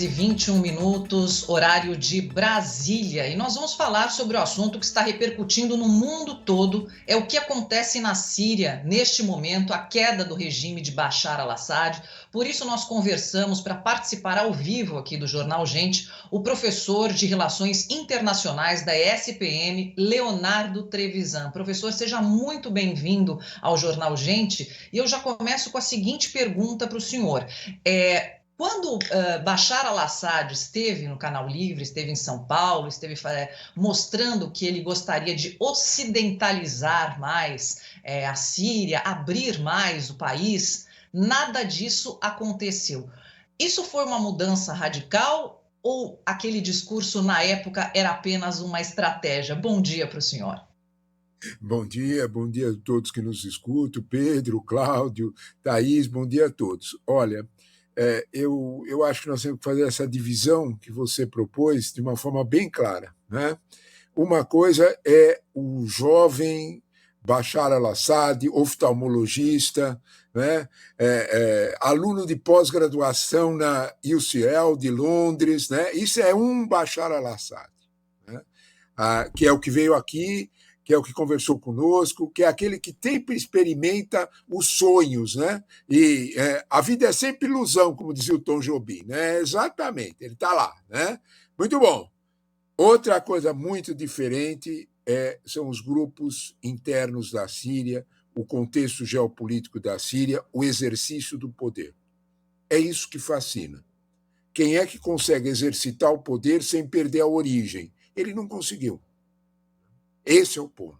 E 21 minutos, horário de Brasília. E nós vamos falar sobre o assunto que está repercutindo no mundo todo. É o que acontece na Síria neste momento, a queda do regime de Bashar al-Assad. Por isso nós conversamos para participar ao vivo aqui do Jornal Gente, o professor de Relações Internacionais da ESPM, Leonardo Trevisan. Professor, seja muito bem-vindo ao Jornal Gente. E eu já começo com a seguinte pergunta para o senhor. Quando Bashar al-Assad esteve no Canal Livre, esteve em São Paulo, esteve mostrando que ele gostaria de ocidentalizar mais a Síria, abrir mais o país, nada disso aconteceu. Isso foi uma mudança radical ou aquele discurso na época era apenas uma estratégia? Bom dia para o senhor. Bom dia a todos que nos escutam, Pedro, Cláudio, Thaís, bom dia a todos. Olha, eu acho que nós temos que fazer essa divisão que você propôs de uma forma bem clara, né? Uma coisa é o jovem Bashar al-Assad, oftalmologista, né? Aluno de pós-graduação na UCL de Londres, né? Isso é um Bashar al-Assad, né? Que é o que veio aqui, que é o que conversou conosco, que é aquele que sempre experimenta os sonhos, né? E a vida é sempre ilusão, como dizia o Tom Jobim, né? Exatamente, ele está lá, né? Muito bom. Outra coisa muito diferente são os grupos internos da Síria, o contexto geopolítico da Síria, o exercício do poder. É isso que fascina. Quem é que consegue exercitar o poder sem perder a origem? Ele não conseguiu. Esse é o ponto.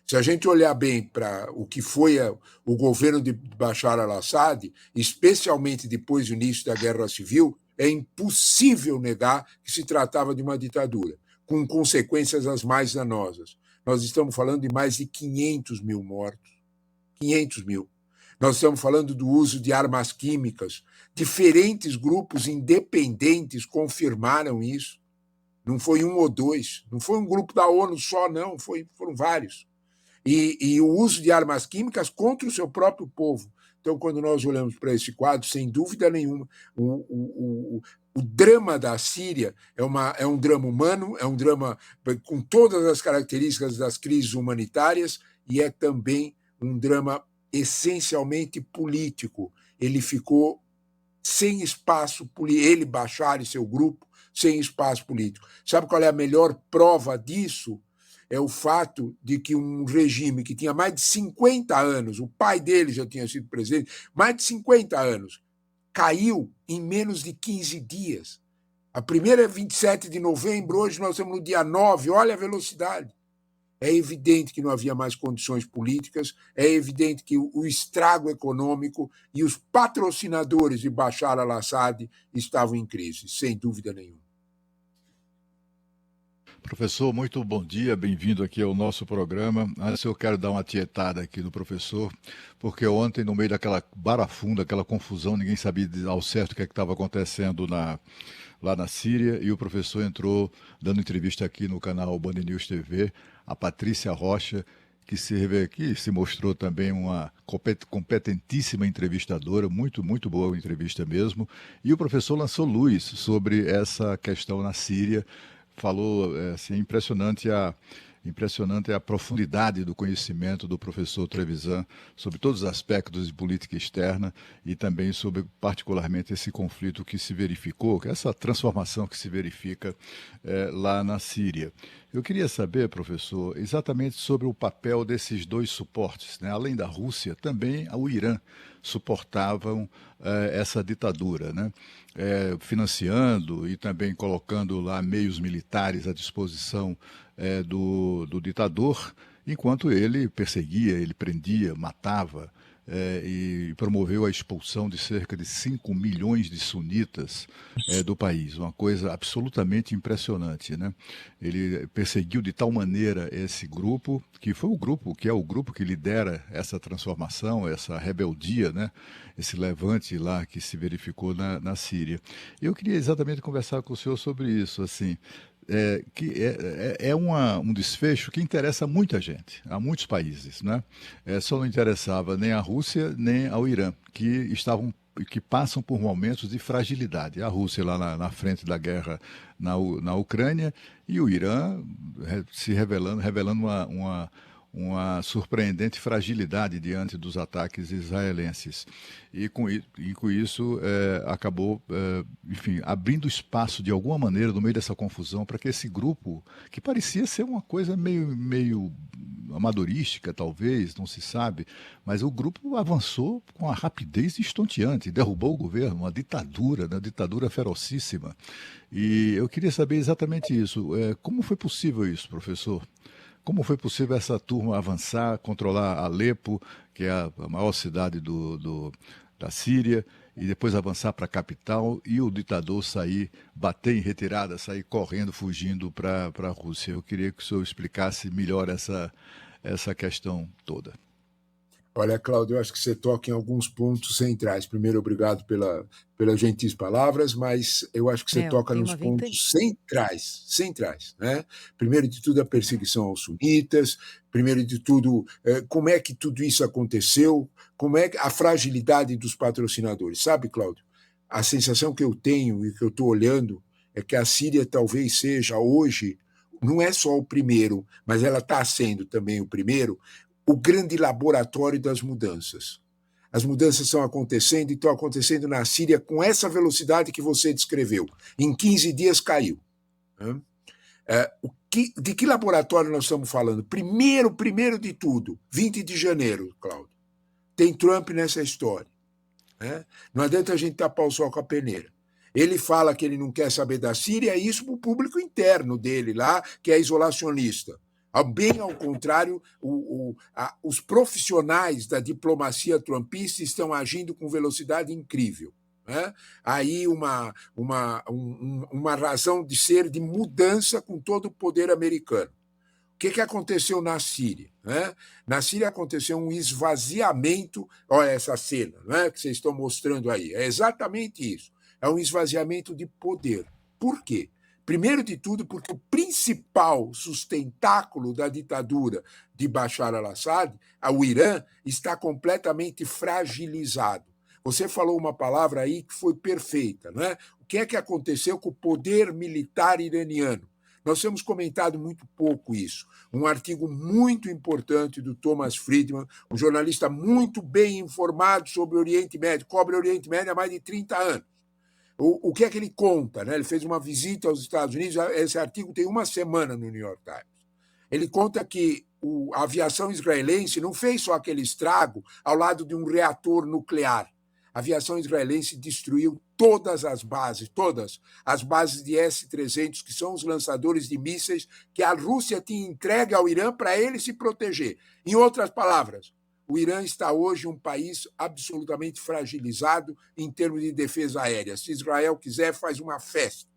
Se a gente olhar bem para o que foi o governo de Bashar al-Assad, especialmente depois do início da Guerra Civil, é impossível negar que se tratava de uma ditadura, com consequências as mais danosas. Nós estamos falando de mais de 500 mil mortos. 500 mil. Nós estamos falando do uso de armas químicas. Diferentes grupos independentes confirmaram isso. Não foi um ou dois, não foi um grupo da ONU só, não, foram vários. E o uso de armas químicas contra o seu próprio povo. Então, quando nós olhamos para esse quadro, sem dúvida nenhuma, o drama da Síria é um drama humano, é um drama com todas as características das crises humanitárias e é também um drama essencialmente político. Ele ficou sem espaço político, ele, Bashar e seu grupo, sem espaço político. Sabe qual é a melhor prova disso? É o fato de que um regime que tinha mais de 50 anos, o pai dele já tinha sido presidente, mais de 50 anos, caiu em menos de 15 dias. A primeira é 27 de novembro, hoje nós estamos no dia 9, olha a velocidade. É evidente que não havia mais condições políticas, é evidente que o estrago econômico e os patrocinadores de Bashar al-Assad estavam em crise, sem dúvida nenhuma. Professor, muito bom dia, bem-vindo aqui ao nosso programa. Antes eu quero dar uma tietada aqui no professor, porque ontem, no meio daquela barafunda, aquela confusão, ninguém sabia ao certo o que estava acontecendo lá na Síria, e o professor entrou dando entrevista aqui no canal Band News TV, a Patrícia Rocha, que se mostrou também uma competentíssima entrevistadora, muito, muito boa entrevista mesmo, e o professor lançou luz sobre essa questão na Síria, falou, assim, impressionante a profundidade do conhecimento do professor Trevisan sobre todos os aspectos de política externa e também sobre, particularmente, esse conflito que se verificou, essa transformação que se verifica lá na Síria. Eu queria saber, professor, exatamente sobre o papel desses dois suportes, né? Além da Rússia, também o Irã suportavam essa ditadura, né? Financiando e também colocando lá meios militares à disposição do ditador, enquanto ele perseguia, ele prendia, matava e promoveu a expulsão de cerca de 5 milhões de sunitas do país, uma coisa absolutamente impressionante, né? Ele perseguiu de tal maneira esse grupo, que foi o grupo que lidera essa transformação, essa rebeldia, né? Esse levante lá que se verificou na Síria. Eu queria exatamente conversar com o senhor sobre isso, assim, que é um desfecho que interessa a muita gente, a muitos países, né? Só não interessava nem a Rússia nem ao Irã, que estavam que passam por momentos de fragilidade. A Rússia lá na frente da guerra na Ucrânia e o Irã se revelando uma surpreendente fragilidade diante dos ataques israelenses. E com isso acabou, enfim, abrindo espaço de alguma maneira no meio dessa confusão para que esse grupo, que parecia ser uma coisa meio amadorística, talvez, não se sabe, mas o grupo avançou com uma rapidez estonteante, derrubou o governo, uma ditadura, né, ditadura ferocíssima. E eu queria saber exatamente isso. Como foi possível isso, professor? Como foi possível essa turma avançar, controlar Alepo, que é a maior cidade da Síria, e depois avançar para a capital e o ditador bater em retirada, sair correndo, fugindo para a Rússia? Eu queria que o senhor explicasse melhor essa questão toda. Olha, Cláudio, eu acho que você toca em alguns pontos centrais. Primeiro, obrigado pelas gentis palavras, mas eu acho que você toca nos pontos centrais, né? Primeiro de tudo, a perseguição aos sunitas. Primeiro de tudo, como é que tudo isso aconteceu? Como é a fragilidade dos patrocinadores? Sabe, Cláudio, a sensação que eu tenho e que eu estou olhando é que a Síria talvez seja hoje, não é só o primeiro, mas ela está sendo também o primeiro, o grande laboratório das mudanças. As mudanças estão acontecendo e estão acontecendo na Síria com essa velocidade que você descreveu. Em 15 dias caiu. De que laboratório nós estamos falando? Primeiro de tudo, 20 de janeiro, Cláudio. Tem Trump nessa história. Não adianta a gente tapar o sol com a peneira. Ele fala que ele não quer saber da Síria, é isso para o público interno dele lá, que é isolacionista. Bem ao contrário, os profissionais da diplomacia trumpista estão agindo com velocidade incrível. Aí uma razão de ser de mudança com todo o poder americano. O que aconteceu na Síria? Na Síria aconteceu um esvaziamento, olha essa cena que vocês estão mostrando aí, é exatamente isso, é um esvaziamento de poder. Por quê? Primeiro de tudo, porque o principal sustentáculo da ditadura de Bashar al-Assad, o Irã, está completamente fragilizado. Você falou uma palavra aí que foi perfeita, não é? O que é que aconteceu com o poder militar iraniano? Nós temos comentado muito pouco isso. Um artigo muito importante do Thomas Friedman, um jornalista muito bem informado sobre o Oriente Médio, cobre o Oriente Médio há mais de 30 anos. O que é que ele conta? Ele fez uma visita aos Estados Unidos, esse artigo tem uma semana no New York Times. Ele conta que a aviação israelense não fez só aquele estrago ao lado de um reator nuclear. A aviação israelense destruiu todas as bases de S-300, que são os lançadores de mísseis que a Rússia tinha entregue ao Irã para ele se proteger. Em outras palavras, o Irã está hoje um país absolutamente fragilizado em termos de defesa aérea. Se Israel quiser, faz uma festa.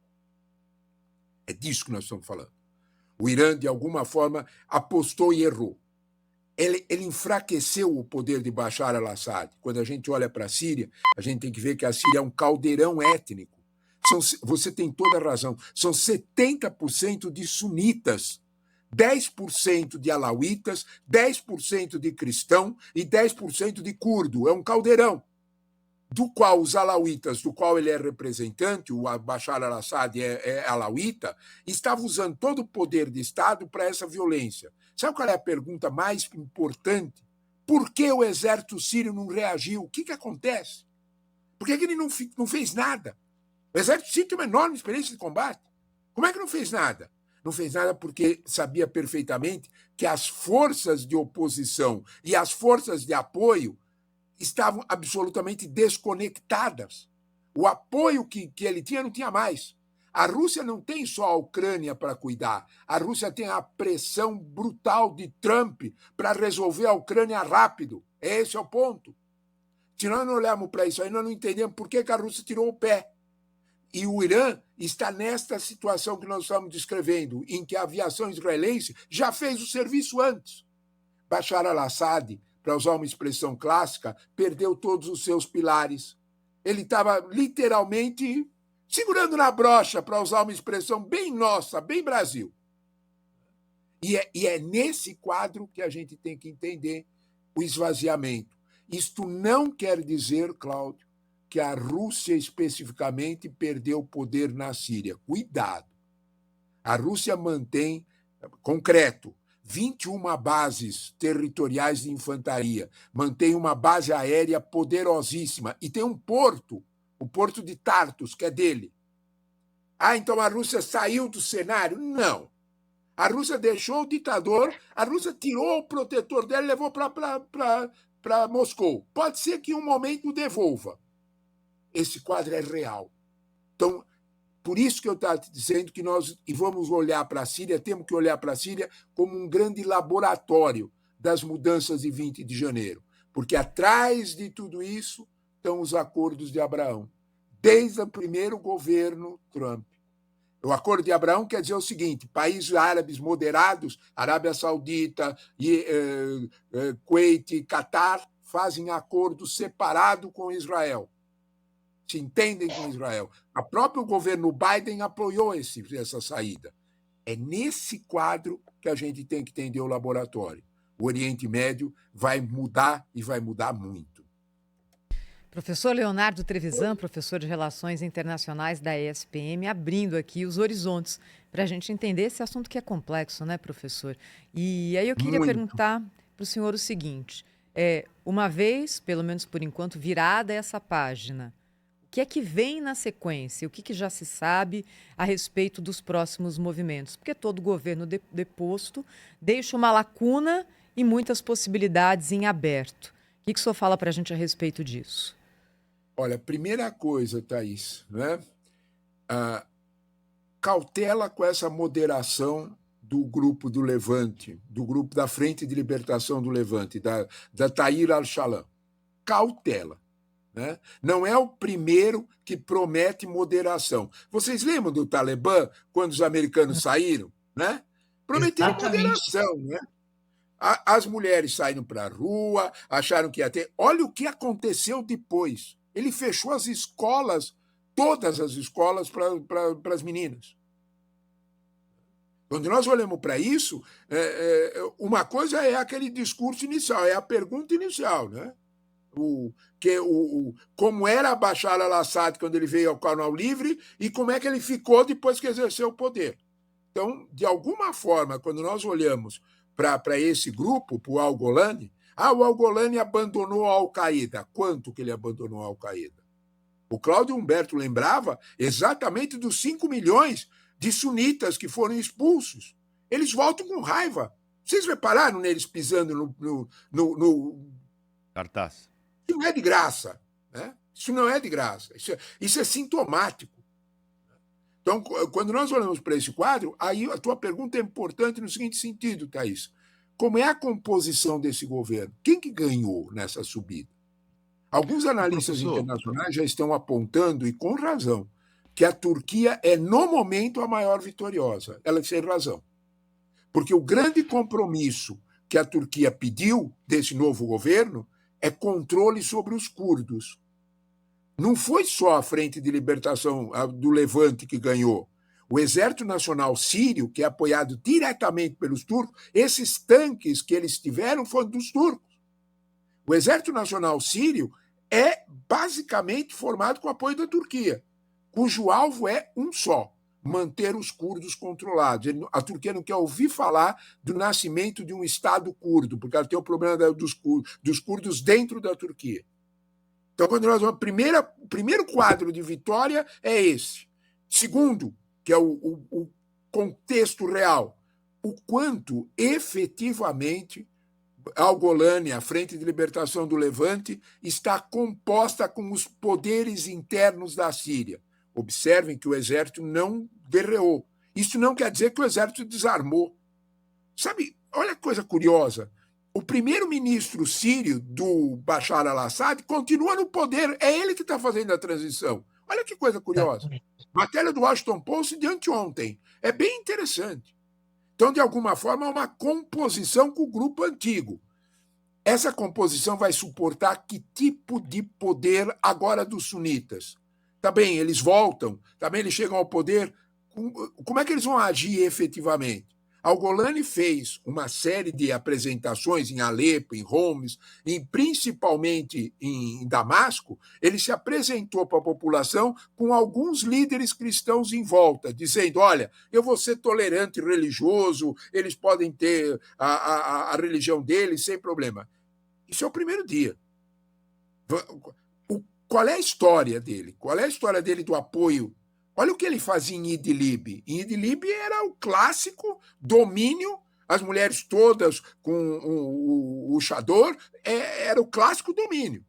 É disso que nós estamos falando. O Irã, de alguma forma, apostou e errou. Ele enfraqueceu o poder de Bashar al-Assad. Quando a gente olha para a Síria, a gente tem que ver que a Síria é um caldeirão étnico. Você tem toda a razão. São 70% de sunitas, 10% de alauítas, 10% de cristão e 10% de curdo. É um caldeirão, do qual os alauítas, do qual ele é representante, o Bashar al-Assad é alauíta, estava usando todo o poder de Estado para essa violência. Sabe qual é a pergunta mais importante? Por que o exército sírio não reagiu? O que acontece? Por que ele não fez nada? O exército sírio tem uma enorme experiência de combate. Como é que não fez nada? Não fez nada porque sabia perfeitamente que as forças de oposição e as forças de apoio estavam absolutamente desconectadas. O apoio que ele tinha não tinha mais. A Rússia não tem só a Ucrânia para cuidar. A Rússia tem a pressão brutal de Trump para resolver a Ucrânia rápido. Esse é o ponto. Se nós não olharmos para isso aí, nós não entendemos por que a Rússia tirou o pé. E o Irã está nesta situação que nós estamos descrevendo, em que a aviação israelense já fez o serviço antes. Bashar al-Assad, para usar uma expressão clássica, perdeu todos os seus pilares. Ele estava literalmente segurando na brocha, para usar uma expressão bem nossa, bem Brasil. E é nesse quadro que a gente tem que entender o esvaziamento. Isto não quer dizer, Cláudio, que a Rússia especificamente perdeu poder na Síria. Cuidado. A Rússia mantém, concreto, 21 bases territoriais de infantaria, mantém uma base aérea poderosíssima e tem um porto, o porto de Tartus, que é dele. Então a Rússia saiu do cenário? Não. A Rússia deixou o ditador, a Rússia tirou o protetor dela e levou para Moscou. Pode ser que em um momento devolva. Esse quadro é real. Então, por isso que eu estou dizendo que nós vamos olhar para a Síria, temos que olhar para a Síria como um grande laboratório das mudanças de 20 de janeiro. Porque atrás de tudo isso estão os acordos de Abraão, desde o primeiro governo Trump. O Acordo de Abraão quer dizer o seguinte: países árabes moderados, Arábia Saudita, Kuwait e Catar, fazem acordo separado com Israel. Se entendem com Israel. O próprio governo Biden apoiou essa saída. É nesse quadro que a gente tem que entender o laboratório. O Oriente Médio vai mudar e vai mudar muito. Professor Leonardo Trevisan, professor de Relações Internacionais da ESPM, abrindo aqui os horizontes para a gente entender esse assunto que é complexo, né, professor? E aí eu queria perguntar para o senhor o seguinte: uma vez, pelo menos por enquanto, virada essa página, o que é que vem na sequência? O que já se sabe a respeito dos próximos movimentos? Porque todo governo deposto deixa uma lacuna e muitas possibilidades em aberto. O que o senhor fala para a gente a respeito disso? Olha, primeira coisa, Thaís, né? Cautela com essa moderação do grupo do Levante, do grupo da Frente de Libertação do Levante, da Tahrir al-Shalom. Cautela. Né? Não é o primeiro que promete moderação. Vocês lembram do Talibã, quando os americanos saíram? Né? Prometeram moderação. Né? As mulheres saíram para a rua, acharam que ia ter. Olha o que aconteceu depois. Ele fechou as escolas, todas as escolas, para as meninas. Quando nós olhamos para isso, uma coisa é aquele discurso inicial, é a pergunta inicial, né? Como era Bashar al-Assad quando ele veio ao Canal Livre e como é que ele ficou depois que exerceu o poder. Então, de alguma forma, quando nós olhamos para esse grupo, para o Al-Golani, o Al-Golani abandonou a Al-Qaeda. Quanto que ele abandonou a Al-Qaeda? O Cláudio Humberto lembrava exatamente dos 5 milhões de sunitas que foram expulsos. Eles voltam com raiva. Vocês repararam neles pisando no cartaz? Isso não é de graça. Né? Isso não é de graça. Isso é sintomático. Então, quando nós olhamos para esse quadro, aí a tua pergunta é importante no seguinte sentido, Thaís. Como é a composição desse governo? Quem que ganhou nessa subida? Alguns analistas internacionais já estão apontando, e com razão, que a Turquia é, no momento, a maior vitoriosa. Ela tem razão. Porque o grande compromisso que a Turquia pediu desse novo governo é controle sobre os curdos. Não foi só a Frente de Libertação do Levante que ganhou. O Exército Nacional Sírio, que é apoiado diretamente pelos turcos, esses tanques que eles tiveram foram dos turcos. O Exército Nacional Sírio é basicamente formado com o apoio da Turquia, cujo alvo é um só: manter os curdos controlados. A Turquia não quer ouvir falar do nascimento de um Estado curdo, porque ela tem o problema dos curdos dentro da Turquia. Então, quando nós vamos, o primeiro quadro de vitória é esse. Segundo, que é o contexto real, o quanto efetivamente Al-Golani, a Frente de Libertação do Levante, está composta com os poderes internos da Síria. Observem que o exército não guerreou. Isso não quer dizer que o exército desarmou. Sabe, olha que coisa curiosa. O primeiro-ministro sírio do Bashar al-Assad continua no poder. É ele que está fazendo a transição. Olha que coisa curiosa. Matéria do Washington Post de anteontem. É bem interessante. Então, de alguma forma, é uma composição com o grupo antigo. Essa composição vai suportar que tipo de poder agora dos sunitas? Tá bem, eles voltam, também eles chegam ao poder. Como é que eles vão agir efetivamente? Al-Golani fez uma série de apresentações em Alepo, em Homs, principalmente em Damasco. Ele se apresentou para a população com alguns líderes cristãos em volta, dizendo: olha, eu vou ser tolerante e religioso, eles podem ter a religião deles sem problema. Isso é o primeiro dia. Qual é a história dele? Qual é a história dele do apoio? Olha o que ele fazia em Idlib. Em Idlib era o clássico domínio, as mulheres todas com o chador, era o clássico domínio,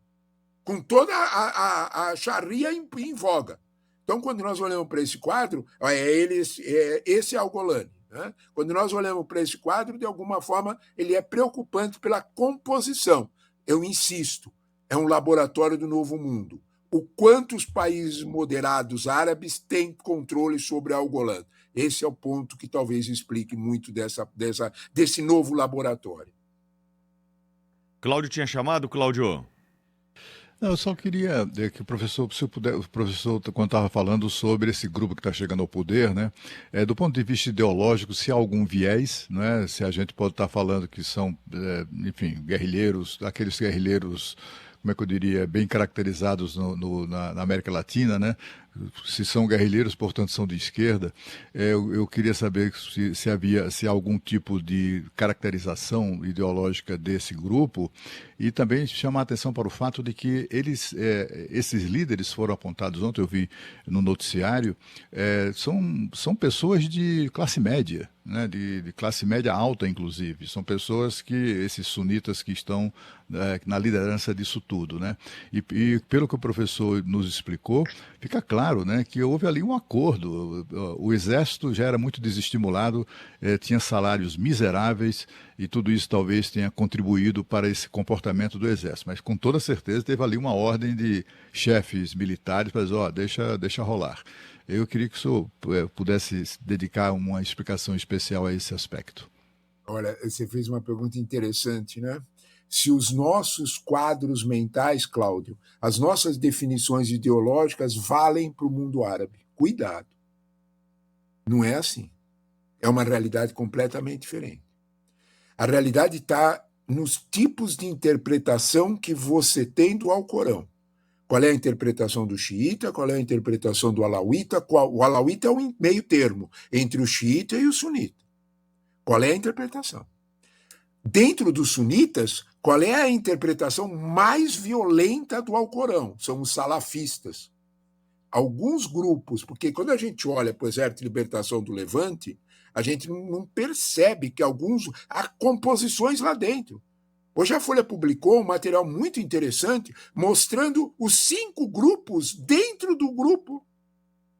com toda a Sharia em voga. Então, quando nós olhamos para esse quadro, esse é Al-Golani. Né? Quando nós olhamos para esse quadro, de alguma forma, ele é preocupante pela composição. Eu insisto, é um laboratório do novo mundo. O quanto os países moderados árabes têm controle sobre Al-Golani. Esse é o ponto que talvez explique muito desse novo laboratório. Cláudio tinha chamado, Cláudio? Não, eu só queria que o professor, se eu puder, o professor, quando estava falando sobre esse grupo que está chegando ao poder, né, do ponto de vista ideológico, se há algum viés, né, se a gente pode estar falando que são, enfim, guerrilheiros, aqueles guerrilheiros, como é que eu diria, bem caracterizados na América Latina, né? Se são guerrilheiros, portanto, são de esquerda. Eu queria saber se há algum tipo de caracterização ideológica desse grupo e também chamar a atenção para o fato de que esses líderes foram apontados ontem, eu vi no noticiário, são pessoas de classe média, né, de classe média alta, inclusive. São pessoas esses sunitas que estão na liderança disso tudo, né? E pelo que o professor nos explicou, fica claro, né, que houve ali um acordo. O exército já era muito desestimulado, tinha salários miseráveis e tudo isso talvez tenha contribuído para esse comportamento do exército. Mas com toda certeza teve ali uma ordem de chefes militares para dizer, deixa rolar. Eu queria que o senhor pudesse dedicar uma explicação especial a esse aspecto. Olha, você fez uma pergunta interessante, né? Se os nossos quadros mentais, Cláudio, as nossas definições ideológicas valem para o mundo árabe. Cuidado. Não é assim. É uma realidade completamente diferente. A realidade está nos tipos de interpretação que você tem do Alcorão. Qual é a interpretação do xiita, qual é a interpretação do alauíta? O alauíta é um meio termo entre o xiita e o sunita. Qual é a interpretação? Dentro dos sunitas, qual é a interpretação mais violenta do Alcorão? São os salafistas. Alguns grupos, porque quando a gente olha para o Exército de Libertação do Levante, a gente não percebe que há composições lá dentro. Hoje a Folha publicou um material muito interessante mostrando os 5 grupos dentro do grupo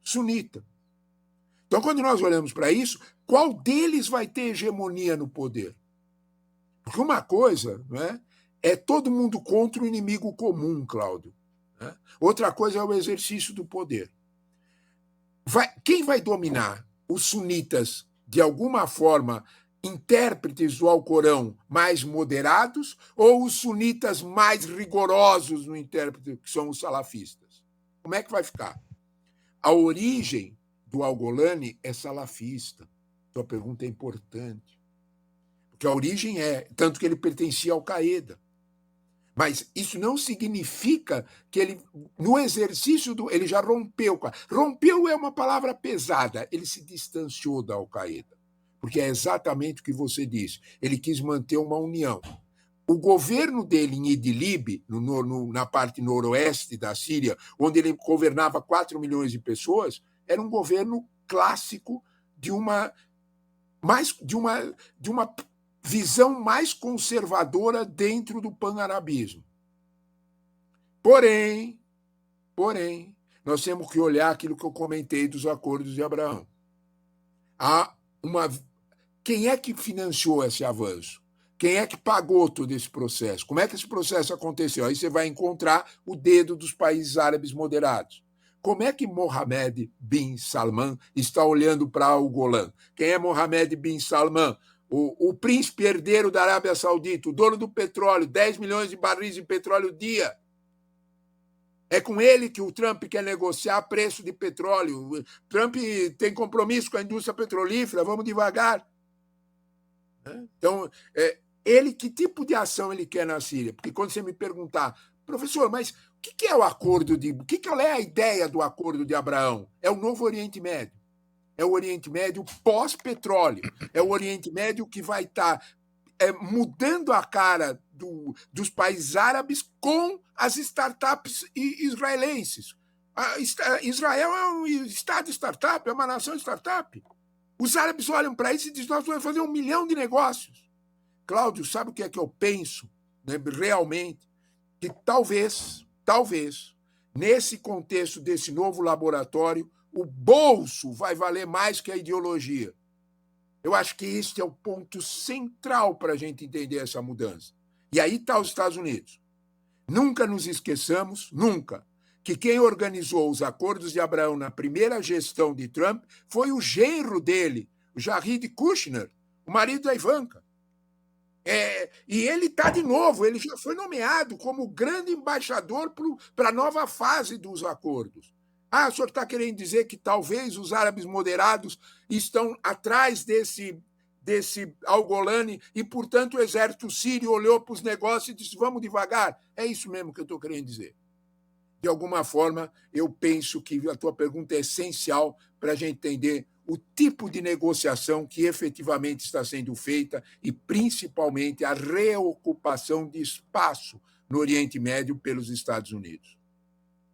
sunita. Então, quando nós olhamos para isso, qual deles vai ter hegemonia no poder? Porque uma coisa, não é todo mundo contra o inimigo comum, Cláudio. Né? Outra coisa é o exercício do poder. Quem vai dominar? Os sunitas, de alguma forma, intérpretes do Alcorão mais moderados, ou os sunitas mais rigorosos no intérprete, que são os salafistas? Como é que vai ficar? A origem do Al-Golani é salafista. Sua pergunta é importante. Porque a origem tanto que ele pertencia à Al-Qaeda. Mas isso não significa que ele, no exercício ele já rompeu. Rompeu é uma palavra pesada. Ele se distanciou da Al-Qaeda. Porque é exatamente o que você disse. Ele quis manter uma união. O governo dele em Idlib, na parte noroeste da Síria, onde ele governava 4 milhões de pessoas, era um governo clássico de uma visão mais conservadora dentro do pan-arabismo. Porém, nós temos que olhar aquilo que eu comentei dos acordos de Abraão. Quem é que financiou esse avanço? Quem é que pagou todo esse processo? Como é que esse processo aconteceu? Aí você vai encontrar o dedo dos países árabes moderados. Como é que Mohammed bin Salman está olhando para o Golã? Quem é Mohammed bin Salman? O príncipe herdeiro da Arábia Saudita, o dono do petróleo, 10 milhões de barris de petróleo dia. É com ele que o Trump quer negociar preço de petróleo. O Trump tem compromisso com a indústria petrolífera, vamos devagar. Né? Então, que tipo de ação ele quer na Síria? Porque quando você me perguntar, professor, mas o que é o acordo de... O que é a ideia do acordo de Abraão? É o novo Oriente Médio. É o Oriente Médio pós-petróleo. É o Oriente Médio que vai estar mudando a cara dos países árabes com as startups israelenses. Israel é um estado startup, é uma nação startup. Os árabes olham para isso e dizem, nós vamos fazer 1 milhão de negócios. Cláudio, sabe o que é que eu penso, né, realmente? Que talvez, nesse contexto desse novo laboratório, o bolso vai valer mais que a ideologia. Eu acho que este é o ponto central para a gente entender essa mudança. E aí está os Estados Unidos. Nunca nos esqueçamos, nunca, que quem organizou os acordos de Abraão na primeira gestão de Trump foi o genro dele, o Jared Kushner, o marido da Ivanka. E ele está de novo, ele já foi nomeado como grande embaixador para a nova fase dos acordos. O senhor está querendo dizer que talvez os árabes moderados estão atrás desse Al-Golani e, portanto, o exército sírio olhou para os negócios e disse, vamos devagar? É isso mesmo que eu estou querendo dizer. De alguma forma, eu penso que a tua pergunta é essencial para a gente entender o tipo de negociação que efetivamente está sendo feita e, principalmente, a reocupação de espaço no Oriente Médio pelos Estados Unidos.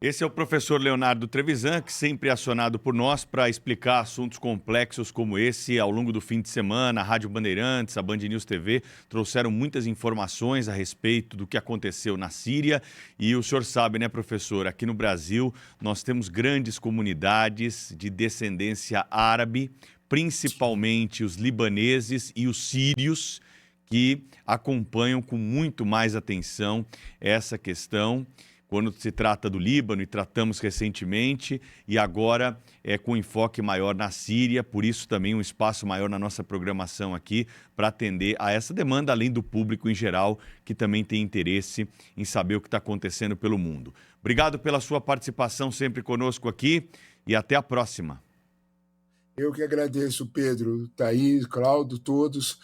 Esse é o professor Leonardo Trevisan, que sempre é acionado por nós para explicar assuntos complexos como esse ao longo do fim de semana. A Rádio Bandeirantes, a Band News TV trouxeram muitas informações a respeito do que aconteceu na Síria. E o senhor sabe, né, professor, aqui no Brasil nós temos grandes comunidades de descendência árabe, principalmente os libaneses e os sírios, que acompanham com muito mais atenção essa questão. Quando se trata do Líbano, e tratamos recentemente, e agora com enfoque maior na Síria, por isso também um espaço maior na nossa programação aqui, para atender a essa demanda, além do público em geral, que também tem interesse em saber o que está acontecendo pelo mundo. Obrigado pela sua participação sempre conosco aqui, e até a próxima. Eu que agradeço, Pedro, Thaís, Cláudio, todos.